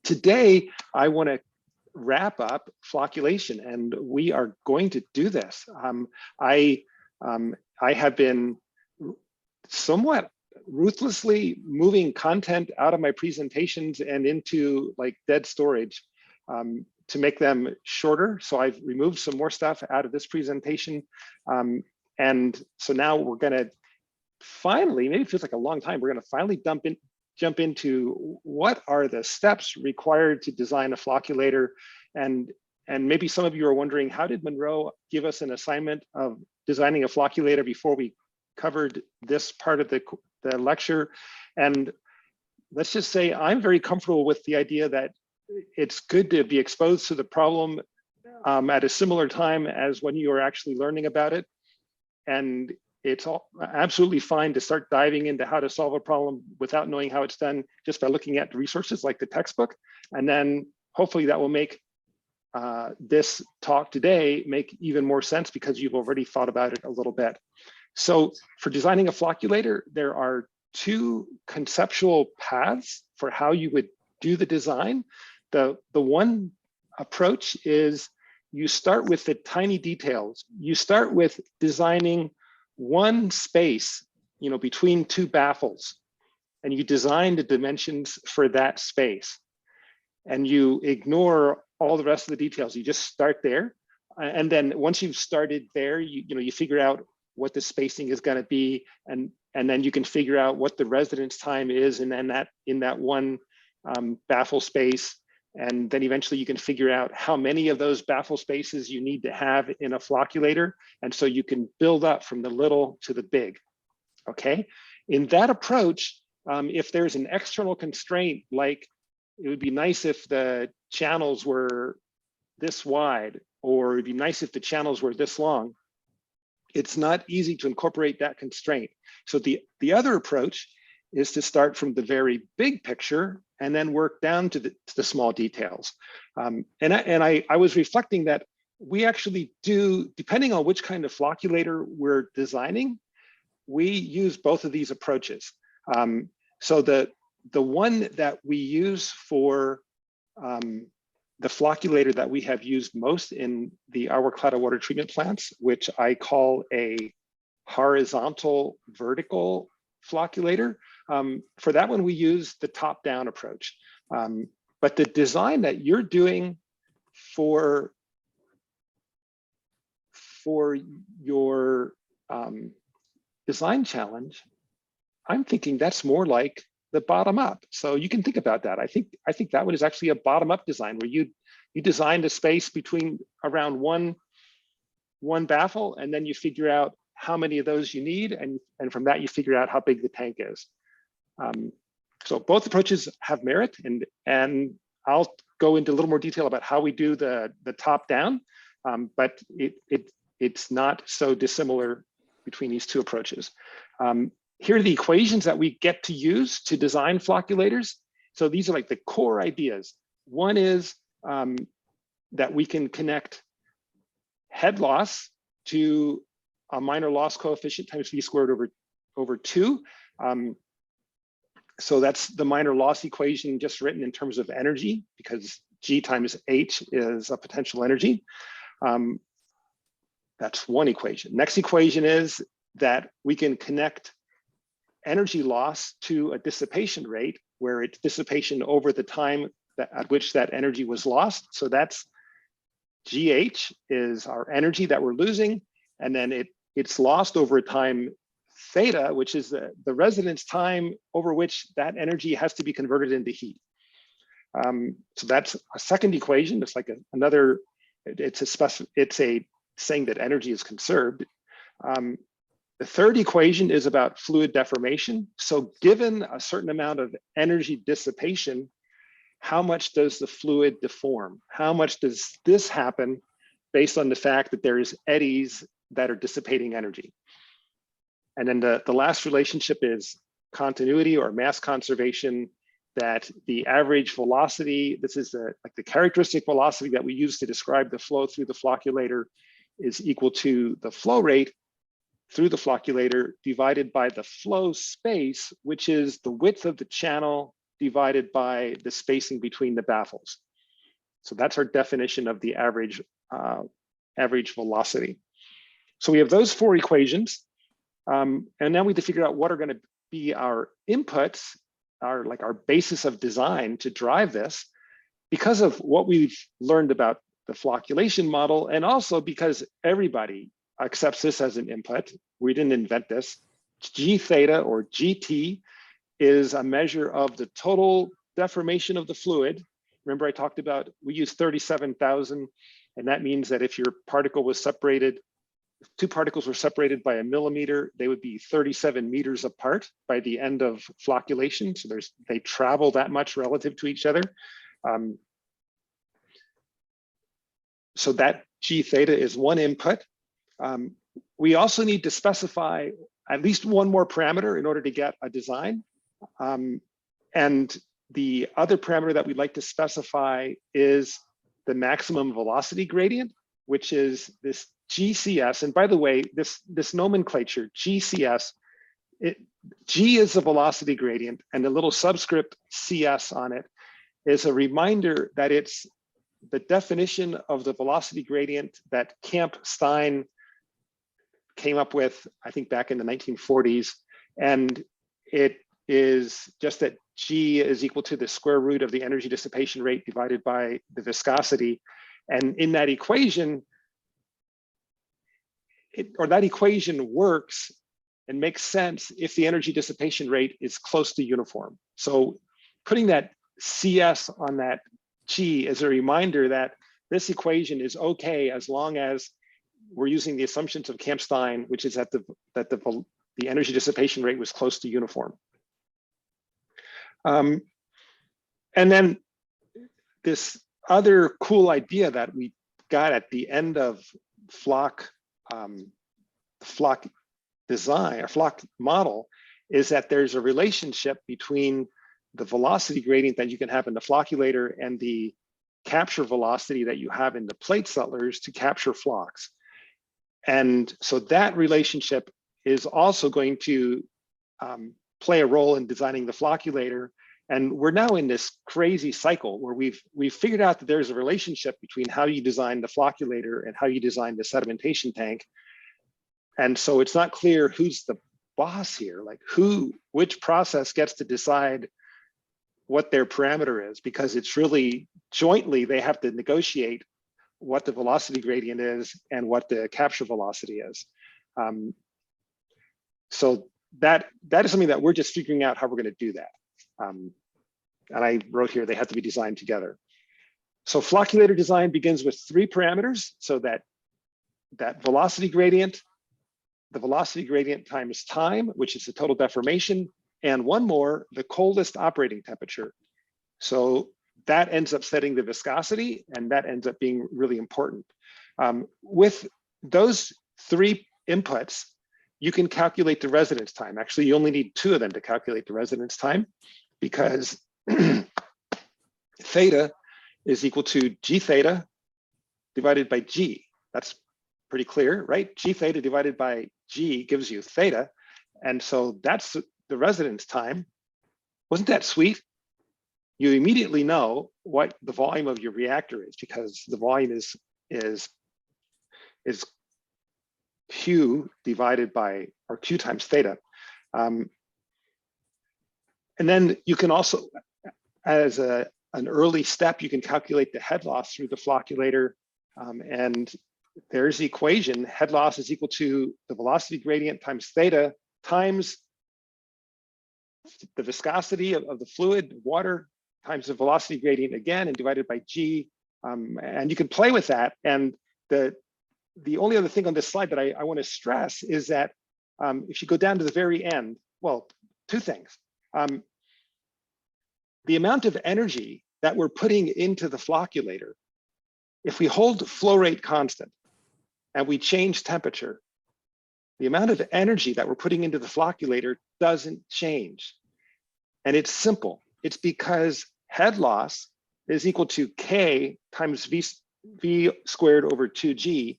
Today, I want to wrap up flocculation, and we are going to do this. I have been somewhat ruthlessly moving content out of my presentations and into like dead storage to make them shorter. So I've removed some more stuff out of this presentation. And so now we're gonna finally, maybe it feels like a long time, we're gonna finally jump into what are the steps required to design a flocculator. And maybe some of you are wondering, how did Monroe give us an assignment of designing a flocculator before we covered this part of the lecture? And let's just say I'm very comfortable with the idea that it's good to be exposed to the problem at a similar time as when you are actually learning about it. And it's absolutely fine to start diving into how to solve a problem without knowing how it's done, just by looking at resources like the textbook. And then hopefully that will make this talk today make even more sense because you've already thought about it a little bit. So for designing a flocculator, there are two conceptual paths for how you would do the design. The one approach is you start with the tiny details. You start with designing one space, between two baffles, and you design the dimensions for that space. And you ignore all the rest of the details. You just start there. And then once you've started there, you figure out what the spacing is going to be, and then you can figure out what the residence time is, and then in that one baffle space. And then eventually you can figure out how many of those baffle spaces you need to have in a flocculator. And so you can build up from the little to the big, okay? In that approach, if there's an external constraint, like it would be nice if the channels were this wide, or it'd be nice if the channels were this long, it's not easy to incorporate that constraint. So the other approach is to start from the very big picture and then work down to the small details. And I was reflecting that we actually do, depending on which kind of flocculator we're designing, we use both of these approaches. So the one that we use for the flocculator that we have used most in the Agua Clara water treatment plants, which I call a horizontal vertical flocculator. For that one, we use the top-down approach. But the design that you're doing for your design challenge, I'm thinking that's more like the bottom up. So you can think about that. I think that one is actually a bottom up design where you designed a space around one baffle, and then you figure out how many of those you need, and from that you figure out how big the tank is. So both approaches have merit, and I'll go into a little more detail about how we do the top down, but it's not so dissimilar between these two approaches. Here are the equations that we get to use to design flocculators. So these are like the core ideas. One is that we can connect head loss to a minor loss coefficient times v squared over 2. So that's the minor loss equation just written in terms of energy, because G times H is a potential energy. That's one equation. Next equation is that we can connect energy loss to a dissipation rate, where it's dissipation over the time at which that energy was lost. So that's GH is our energy that we're losing, and then it's lost over time theta, which is the residence time over which that energy has to be converted into heat. So that's a second equation. It's like another. It's a saying that energy is conserved. The third equation is about fluid deformation. So given a certain amount of energy dissipation, how much does the fluid deform? How much does this happen based on the fact that there's eddies that are dissipating energy? And then the last relationship is continuity or mass conservation, that the average velocity, this is like the characteristic velocity that we use to describe the flow through the flocculator, is equal to the flow rate through the flocculator divided by the flow space, which is the width of the channel divided by the spacing between the baffles. So that's our definition of the average velocity. So we have those four equations. And now we have to figure out what are going to be our inputs, our basis of design to drive this, because of what we've learned about the flocculation model, and also because everybody accepts this as an input. We didn't invent this. G theta, or GT, is a measure of the total deformation of the fluid. Remember I talked about, we use 37,000, and that means that if your particle was separated, two particles were separated by a millimeter, they would be 37 meters apart by the end of flocculation. So they travel that much relative to each other. So that G theta is one input. We also need to specify at least one more parameter in order to get a design. And the other parameter that we'd like to specify is the maximum velocity gradient, which is this GCS. And by the way, this nomenclature, GCS, G is the velocity gradient, and the little subscript CS on it is a reminder that it's the definition of the velocity gradient that Camp-Stein came up with, I think back in the 1940s. And it is just that G is equal to the square root of the energy dissipation rate divided by the viscosity. And in that equation, that equation works and makes sense if the energy dissipation rate is close to uniform. So putting that CS on that G is a reminder that this equation is okay as long as we're using the assumptions of Camp-Stein, which is that the energy dissipation rate was close to uniform. And then this other cool idea that we got at the end of flock design, or flock model, is that there's a relationship between the velocity gradient that you can have in the flocculator and the capture velocity that you have in the plate settlers to capture flocks. And so that relationship is also going to play a role in designing the flocculator. And we're now in this crazy cycle where we've figured out that there's a relationship between how you design the flocculator and how you design the sedimentation tank. And so it's not clear who's the boss here, like which process gets to decide what their parameter is, because it's really jointly, they have to negotiate what the velocity gradient is and what the capture velocity is. So that is something that we're just figuring out how we're going to do that. And I wrote here, they have to be designed together. So flocculator design begins with three parameters. So that velocity gradient, the velocity gradient times time, which is the total deformation, and one more, the coldest operating temperature. So that ends up setting the viscosity, and that ends up being really important. With those three inputs, you can calculate the residence time. Actually, you only need two of them to calculate the residence time, because theta is equal to G theta divided by G. That's pretty clear, right? G theta divided by G gives you theta. And so that's the residence time. Wasn't that sweet? You immediately know what the volume of your reactor is, because the volume is Q divided by, or Q times theta. And then you can also, as an early step, you can calculate the head loss through the flocculator. And there's the equation. Head loss is equal to the velocity gradient times theta times the viscosity of the fluid, water, times the velocity gradient again, and divided by G. And you can play with that. And the only other thing on this slide that I want to stress is that if you go down to the very end, well, two things. The amount of energy that we're putting into the flocculator, if we hold flow rate constant and we change temperature, the amount of energy that we're putting into the flocculator doesn't change. And it's simple. It's because head loss is equal to K times V squared over 2G,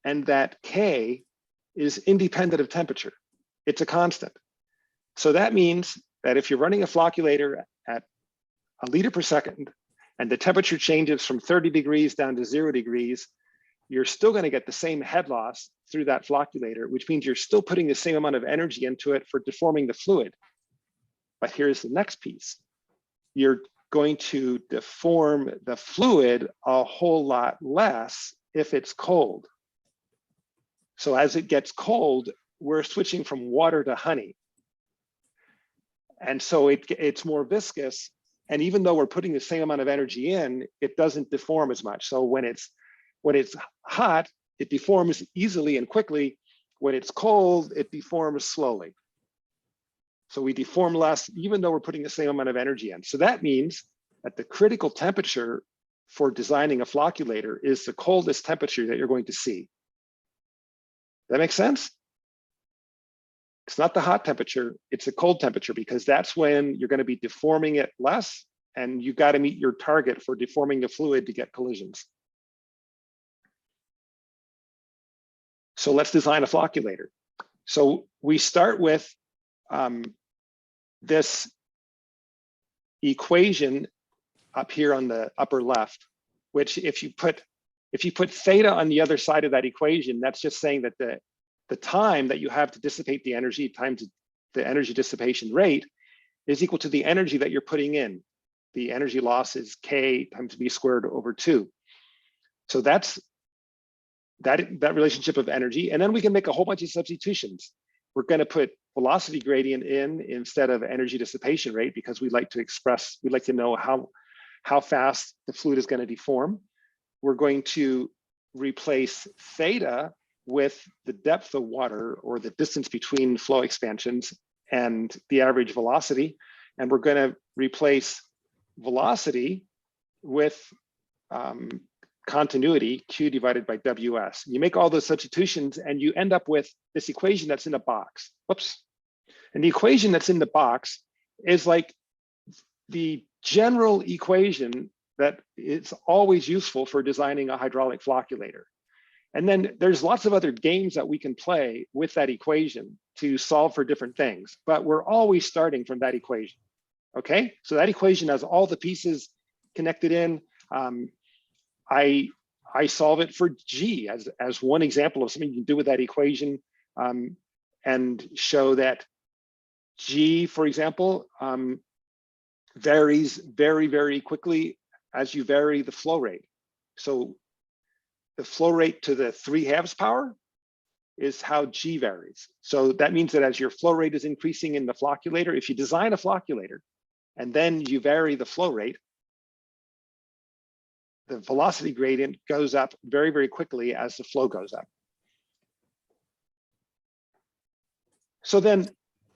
and that K is independent of temperature. It's a constant. So that means that if you're running a flocculator at a liter per second, and the temperature changes from 30 degrees down to 0 degrees, you're still going to get the same head loss through that flocculator, which means you're still putting the same amount of energy into it for deforming the fluid. But here's the next piece. You're going to deform the fluid a whole lot less if it's cold. So as it gets cold, we're switching from water to honey. And so it's more viscous. And even though we're putting the same amount of energy in, it doesn't deform as much. So when it's hot, it deforms easily and quickly. When it's cold, it deforms slowly. So we deform less, even though we're putting the same amount of energy in. So that means that the critical temperature for designing a flocculator is the coldest temperature that you're going to see. That makes sense? It's not the hot temperature, it's the cold temperature, because that's when you're going to be deforming it less, and you've got to meet your target for deforming the fluid to get collisions. So let's design a flocculator. So we start with this equation up here on the upper left, which if you put theta on the other side of that equation, that's just saying that the time that you have to dissipate the energy times the energy dissipation rate is equal to the energy that you're putting in. The energy loss is K times V squared over 2. So that's that relationship of energy. And then we can make a whole bunch of substitutions. We're going to put velocity gradient in instead of energy dissipation rate, because we'd like to know how fast the fluid is going to deform. We're going to replace theta with the depth of water, or the distance between flow expansions, and the average velocity. And we're going to replace velocity with continuity, Q divided by WS. You make all those substitutions and you end up with this equation that's in a box. Whoops. And the equation that's in the box is like the general equation that is always useful for designing a hydraulic flocculator. And then there's lots of other games that we can play with that equation to solve for different things, but we're always starting from that equation. Okay, so that equation has all the pieces connected in. I solve it for G as one example of something you can do with that equation, and show that G, for example, varies very, very quickly as you vary the flow rate. So the flow rate to the 3/2 power is how G varies. So that means that as your flow rate is increasing in the flocculator, if you design a flocculator and then you vary the flow rate, the velocity gradient goes up very, very quickly as the flow goes up. So then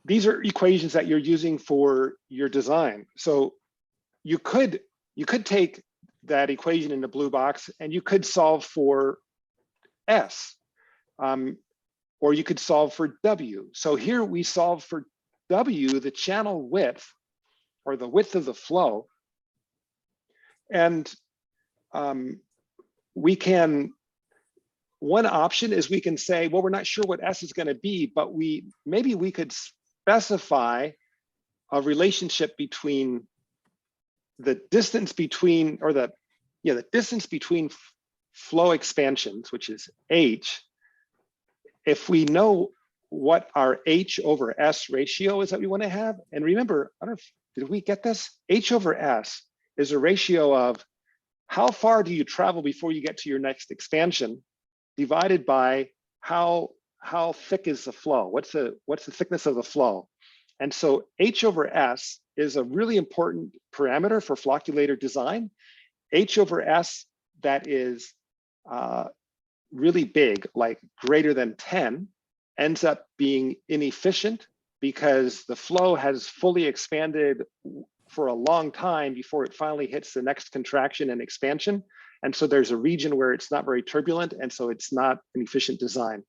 these are equations that you're using for your design. So you could take that equation in the blue box and you could solve for S, or you could solve for W. So here we solve for W, the channel width, or the width of the flow. And one option is we can say, well, we're not sure what S is going to be, but maybe we could specify a relationship between the distance between, or the distance between flow expansions, which is H. If we know what our H over S ratio is that we want to have, and remember, I don't know, did we get this? H over S is a ratio of how far do you travel before you get to your next expansion, divided by how thick is the flow? What's the thickness of the flow? And so H over S is a really important parameter for flocculator design. H over S that is really big, like greater than 10, ends up being inefficient because the flow has fully expanded for a long time before it finally hits the next contraction and expansion. And so there's a region where it's not very turbulent, and so it's not an efficient design.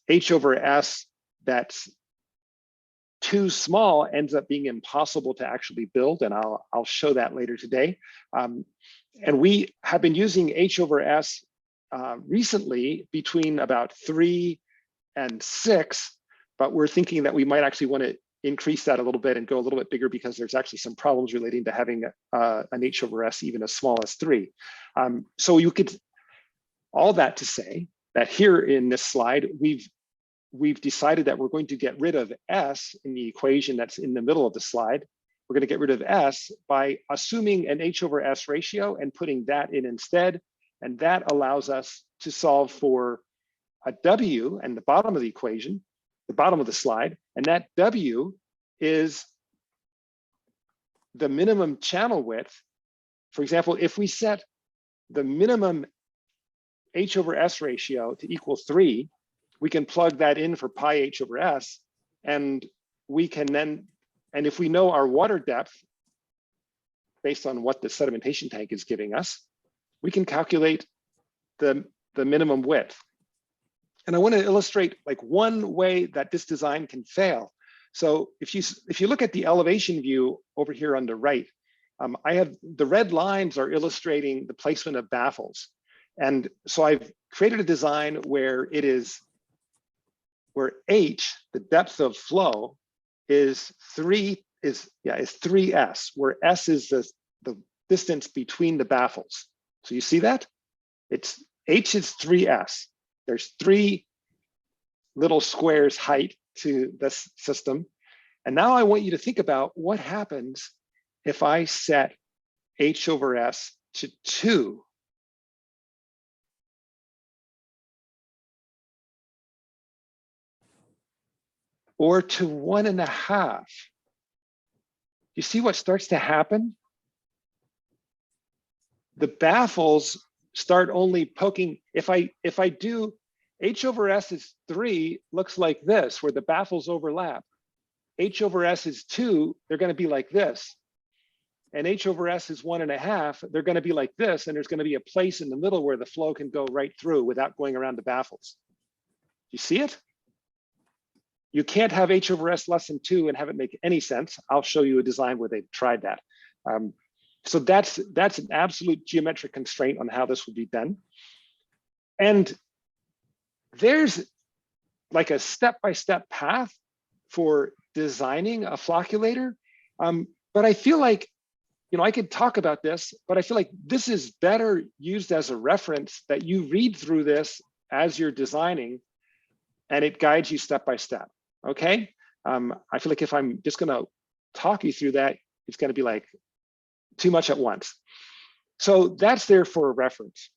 H over S that's too small ends up being impossible to actually build, and I'll show that later today. And we have been using H over S recently between about 3 and 6, but we're thinking that we might actually want to increase that a little bit and go a little bit bigger because there's actually some problems relating to having an H over S even as small as 3. So you could, all that to say that here in this slide, we've decided that we're going to get rid of S in the equation that's in the middle of the slide. We're going to get rid of S by assuming an H over S ratio and putting that in instead. And that allows us to solve for a W and the bottom of the equation, the bottom of the slide. And that W is the minimum channel width. For example, if we set the minimum H over S ratio to equal 3, we can plug that in for pi H over S. And we can then, and if we know our water depth, based on what the sedimentation tank is giving us, we can calculate the minimum width. And I want to illustrate like one way that this design can fail. So if you look at the elevation view over here on the right, I have the red lines are illustrating the placement of baffles. And so I've created a design where it is, where H, the depth of flow, is 3S, where S is the distance between the baffles. So you see that? It's H is 3S. There's 3 little squares height to this system. And now I want you to think about what happens if I set H over S to 2. Or to 1.5. You see what starts to happen? The baffles start only poking. If I do H over S is 3, looks like this, where the baffles overlap. H over S is 2, they're going to be like this. And H over S is 1.5, they're going to be like this. And there's going to be a place in the middle where the flow can go right through without going around the baffles. You see it? You can't have H over S less than 2 and have it make any sense. I'll show you a design where they've tried that. So that's an absolute geometric constraint on how this would be done. And there's like a step-by-step path for designing a flocculator. But I feel like, I could talk about this, but I feel like this is better used as a reference that you read through this as you're designing and it guides you step by step, okay? I feel like if I'm just gonna talk you through that, it's gonna be like too much at once. So that's there for a reference.